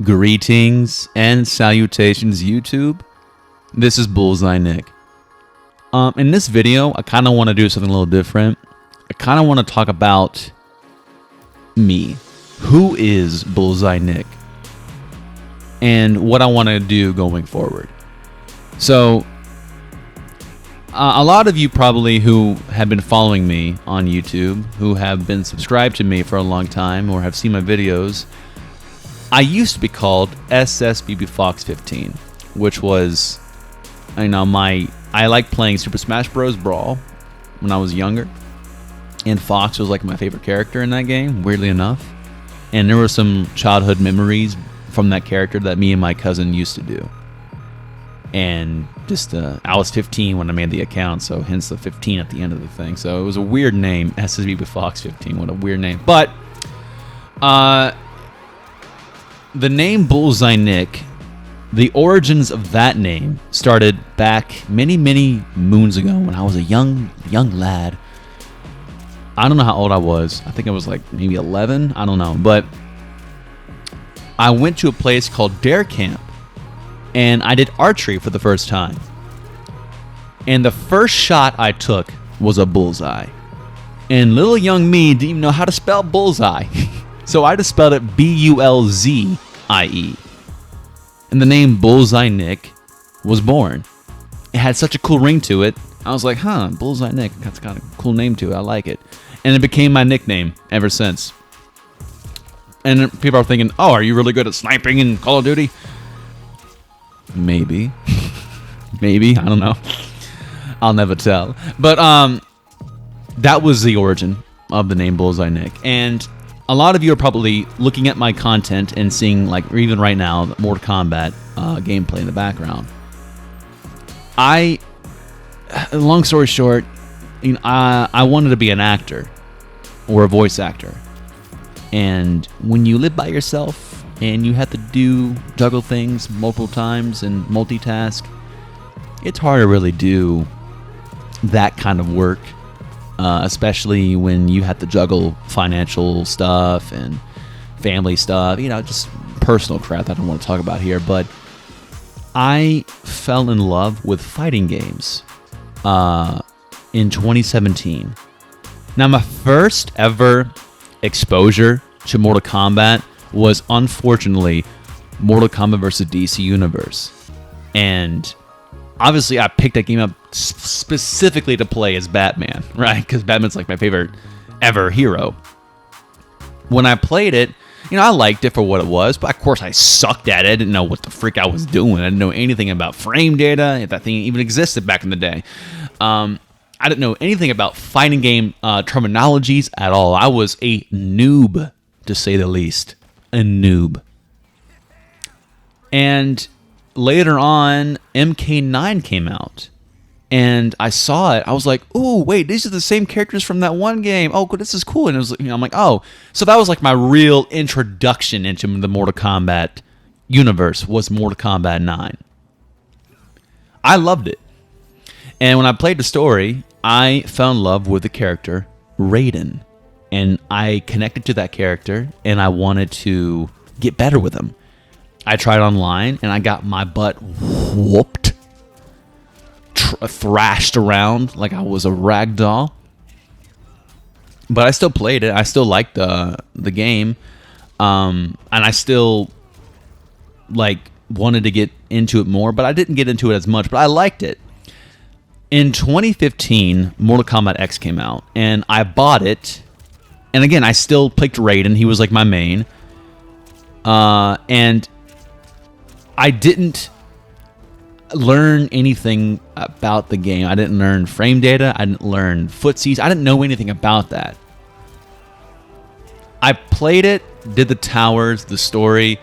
Greetings and salutations, YouTube. This is Bullseye Nick. In this video, I kind of want to do something a little different. I kind of want to talk about me. Who is Bullseye Nick? And what I want to do going forward. So, a lot of you probably who have been following me on YouTube, who have been subscribed to me for a long time, or have seen my videos, I used to be called SSBBFox15, which was, I like playing Super Smash Bros. Brawl when I was younger, and Fox was like my favorite character in that game, weirdly enough. And there were some childhood memories from that character that me and my cousin used to do. And just, I was 15 when I made the account, so hence the 15 at the end of the thing. So it was a weird name, SSBBFox15, what a weird name. But, the name Bullseye Nick, the origins of that name started back many, many moons ago when I was a young lad. I don't know how old I was. I think I was like maybe 11. I don't know. But I went to a place called Dare Camp, and I did archery for the first time. And the first shot I took was a bullseye. And little young me didn't even know how to spell bullseye. So I just spelled it Bulzie. And the name Bullseye Nick was born. It had such a cool ring to it. I was like, Bullseye Nick. That's got a cool name to it. I like it. And it became my nickname ever since. And people are thinking, oh, are you really good at sniping in Call of Duty? Maybe. Maybe. I don't know. I'll never tell. But that was the origin of the name Bullseye Nick. And a lot of you are probably looking at my content and seeing, like, or even right now, the Mortal Kombat gameplay in the background. Long story short, I wanted to be an actor or a voice actor. And when you live by yourself and you have to juggle things multiple times and multitask, it's hard to really do that kind of work. Especially when you have to juggle financial stuff and family stuff, just personal crap I don't want to talk about here. But I fell in love with fighting games in 2017. Now, my first ever exposure to Mortal Kombat was, unfortunately, Mortal Kombat vs. DC Universe. And obviously, I picked that game up specifically to play as Batman, right? Because Batman's like my favorite ever hero. When I played it, I liked it for what it was, but of course I sucked at it. I didn't know what the frick I was doing. I didn't know anything about frame data, if that thing even existed back in the day. I didn't know anything about fighting game terminologies at all. I was a noob, to say the least. A noob. And later on, MK9 came out, and I saw it. I was like, "Oh, wait, these are the same characters from that one game. Oh, this is cool." And it was, I'm like, "Oh," so that was like my real introduction into the Mortal Kombat universe. Was Mortal Kombat 9? I loved it, and when I played the story, I fell in love with the character Raiden, and I connected to that character, and I wanted to get better with him. I tried online, and I got my butt whooped, thrashed around like I was a rag doll. But I still played it. I still liked the game, and I still wanted to get into it more. But I didn't get into it as much. But I liked it. In 2015, Mortal Kombat X came out, and I bought it. And again, I still picked Raiden. He was like my main, and I didn't learn anything about the game. I didn't learn frame data. I didn't learn footsies. I didn't know anything about that. I played it, did the towers, the story,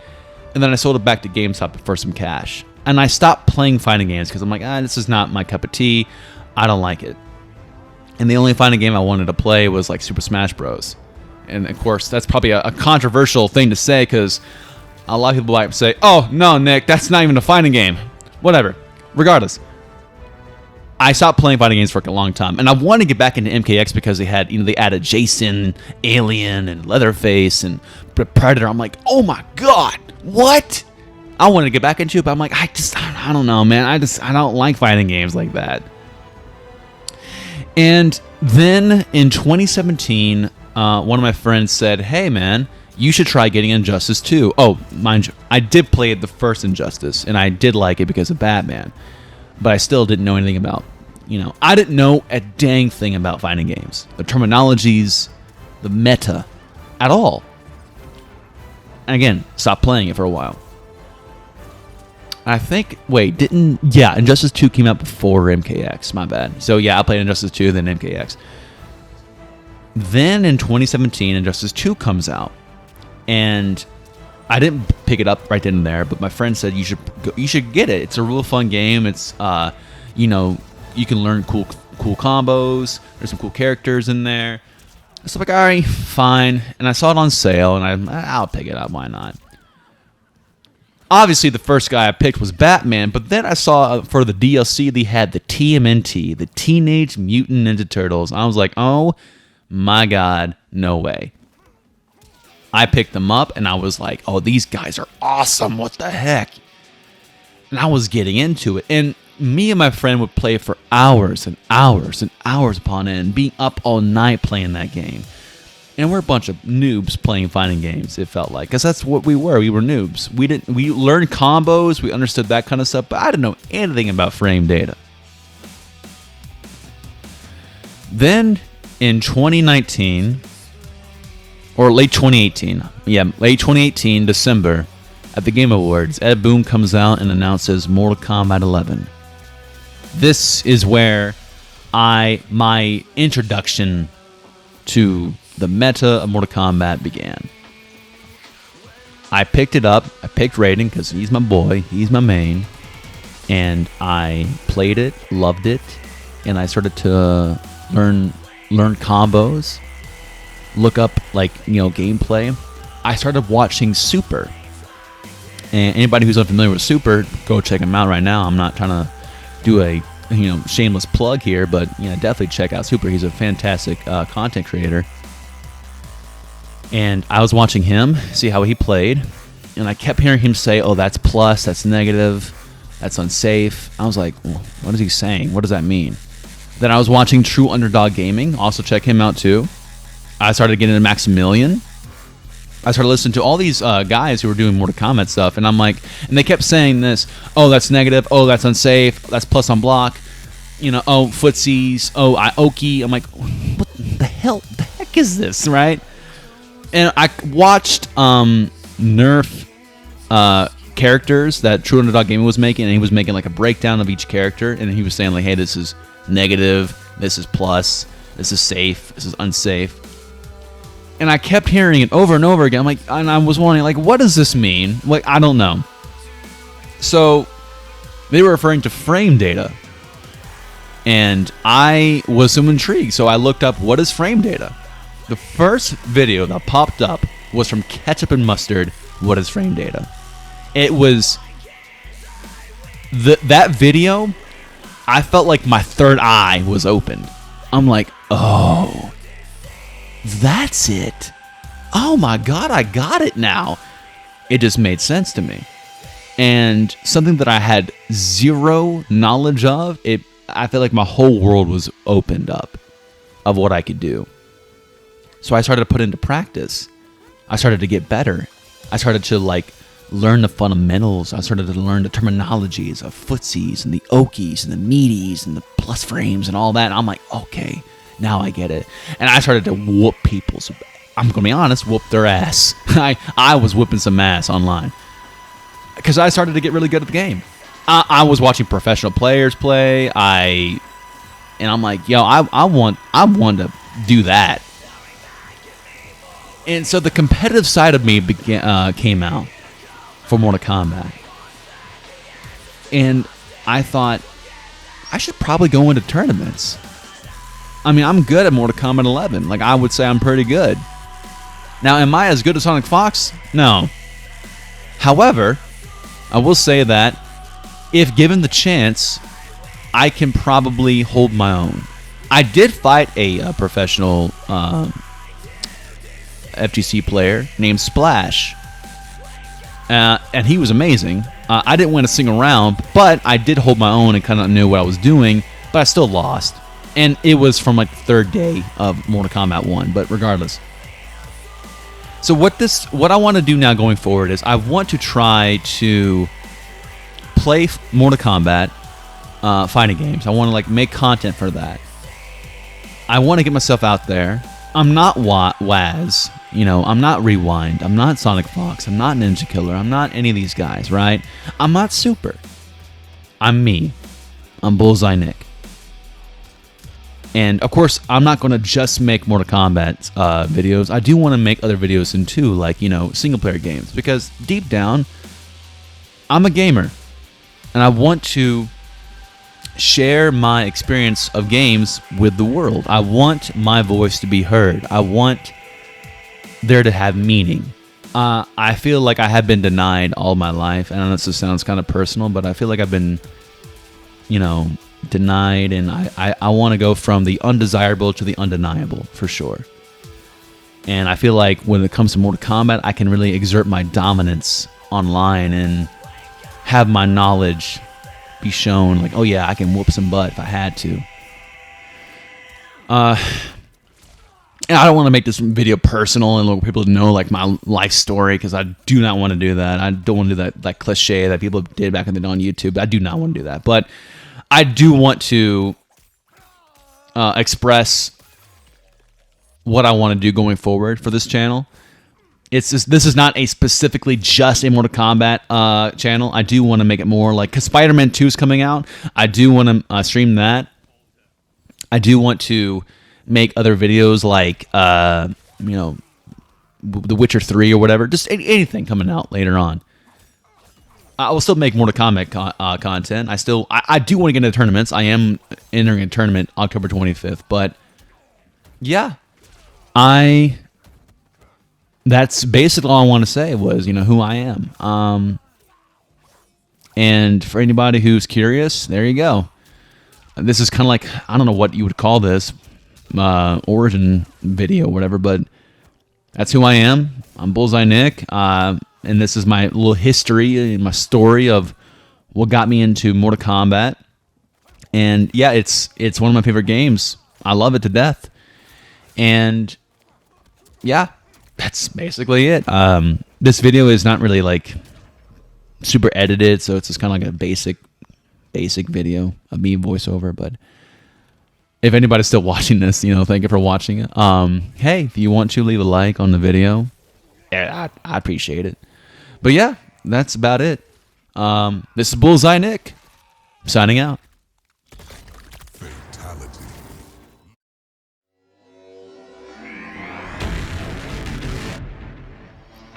and then I sold it back to GameStop for some cash. And I stopped playing fighting games because I'm like, this is not my cup of tea. I don't like it. And the only fighting game I wanted to play was like Super Smash Bros. And of course, that's probably a controversial thing to say because a lot of people might say, "Oh, no, Nick, that's not even a fighting game." Whatever. Regardless, I stopped playing fighting games for a long time, and I wanted to get back into MKX because they had, they added Jason, Alien, and Leatherface, and Predator. I'm like, oh my god, what? I wanted to get back into it, but I'm like, I don't know, man. I don't like fighting games like that. And then in 2017, one of my friends said, hey, man, you should try getting Injustice 2. Oh, mind you, I did play the first Injustice, and I did like it because of Batman. But I still didn't know anything about, I didn't know a dang thing about fighting games. The terminologies, the meta, at all. And again, stopped playing it for a while. I think, Injustice 2 came out before MKX, my bad. So yeah, I played Injustice 2, then MKX. Then in 2017, Injustice 2 comes out. And I didn't pick it up right then and there, but my friend said you should get it. It's a real fun game. It's you can learn cool combos. There's some cool characters in there. So I'm like, all right, fine. And I saw it on sale, and I'll pick it up. Why not? Obviously, the first guy I picked was Batman, but then I saw for the DLC they had the TMNT, the Teenage Mutant Ninja Turtles. I was like, oh my god, no way. I picked them up, and I was like, oh, these guys are awesome. What the heck? And I was getting into it. And me and my friend would play for hours and hours and hours upon end, being up all night playing that game. And we're a bunch of noobs playing fighting games, it felt like. Because that's what we were. We were noobs. We learned combos. We understood that kind of stuff. But I didn't know anything about frame data. Then, in 2019... or late 2018. Yeah, late 2018, December, at the Game Awards, Ed Boon comes out and announces Mortal Kombat 11. This is where my introduction to the meta of Mortal Kombat began. I picked it up. I picked Raiden because he's my boy. He's my main. And I played it, loved it, and I started to learn combos. Look up gameplay. I started watching Super, and anybody who's unfamiliar with Super, go check him out right now. I'm not trying to do a shameless plug here, but definitely check out Super. He's a fantastic content creator, and I was watching him see how he played, and I kept hearing him say, "Oh, that's plus, that's negative, that's unsafe." I was like, well, "What is he saying? What does that mean?" Then I was watching True Underdog Gaming. Also check him out too. I started getting into Maximilian. I started listening to all these guys who were doing Mortal Kombat stuff, and I'm like, and they kept saying this, oh, that's negative, oh, that's unsafe, that's plus on block, oh, footsies, oh, Aoki. I'm like, what the heck is this, right? And I watched Nerf characters that True Underdog Gaming was making, and he was making like a breakdown of each character, and he was saying like, hey, this is negative, this is plus, this is safe, this is unsafe. And I kept hearing it over and over again. I'm like, and I was wondering, like, what does this mean? Like, I don't know. So they were referring to frame data, and I was so intrigued. So I looked up what is frame data. The first video that popped up was from Ketchup and Mustard. What is frame data? It was that video. I felt like my third eye was opened. I'm like, oh. That's it. Oh my god, I got it now. It just made sense to me. And something that I had zero knowledge of, I feel like my whole world was opened up of what I could do. So I started to put into practice. I started to get better. I started to learn the fundamentals. I started to learn the terminologies of footsies and the okies and the meaties and the plus frames and all that. And I'm like, okay, now I get it. And I started to whoop people's, I'm going to be honest, whoop their ass. I was whipping some ass online. Because I started to get really good at the game. I was watching professional players play. And I'm like, yo, I want to do that. And so the competitive side of me came out for Mortal Kombat. And I thought, I should probably go into tournaments. I mean, I'm good at Mortal Kombat 11. Like, I would say I'm pretty good. Now, am I as good as Sonic Fox? No. However, I will say that if given the chance, I can probably hold my own. I did fight a professional FGC player named Splash, and he was amazing. I didn't win a single round, but I did hold my own and kind of knew what I was doing, but I still lost. And it was from like the third day of Mortal Kombat 1, but regardless. So what I want to do now going forward is I want to try to play Mortal Kombat fighting games. I want to like make content for that. I want to get myself out there. I'm not Waz, you know, I'm not Rewind, I'm not Sonic Fox, I'm not Ninja Killer, I'm not any of these guys, right? I'm not Super. I'm me. I'm Bullseye Nick. And of course, I'm not going to just make Mortal Kombat videos. I do want to make other videos too, like, you know, single player games, because deep down, I'm a gamer, and I want to share my experience of games with the world. I want my voice to be heard. I want there to have meaning. I feel like I have been denied all my life. I know this sounds kind of personal, but I feel like I've been, you know, denied, and I want to go from the undesirable to the undeniable, for sure. And I feel like when it comes to Mortal Kombat, I can really exert my dominance online and have my knowledge be shown, like, oh yeah, I can whoop some butt if I had to. And I don't want to make this video personal and want people to know like my life story, because I do not want to do that. I don't want to do that cliche that people did back in the day on YouTube. I do not want to do that. But I do want to express what I want to do going forward for this channel. This is not a specifically just a Mortal Kombat channel. I do want to make it more like, because Spider-Man 2 is coming out. I do want to stream that. I do want to make other videos like, you know, The Witcher 3 or whatever. Just anything coming out later on. I will still make Mortal Kombat content. I do want to get into tournaments. I am entering a tournament October 25th. But yeah, that's basically all I want to say was, you know, who I am. And for anybody who's curious, there you go. This is kind of like, I don't know what you would call this, origin video or whatever, but that's who I am. I'm Bullseye Nick. And this is my little history and my story of what got me into Mortal Kombat. And yeah, it's one of my favorite games. I love it to death. And yeah, that's basically it. This video is not really like super edited, so it's just kind of like a basic video of me voiceover. But if anybody's still watching this, you know, thank you for watching it. Hey, if you want to leave a like on the video, yeah, I appreciate it. But yeah, that's about it. This is Bullseye Nick, signing out. Fatality.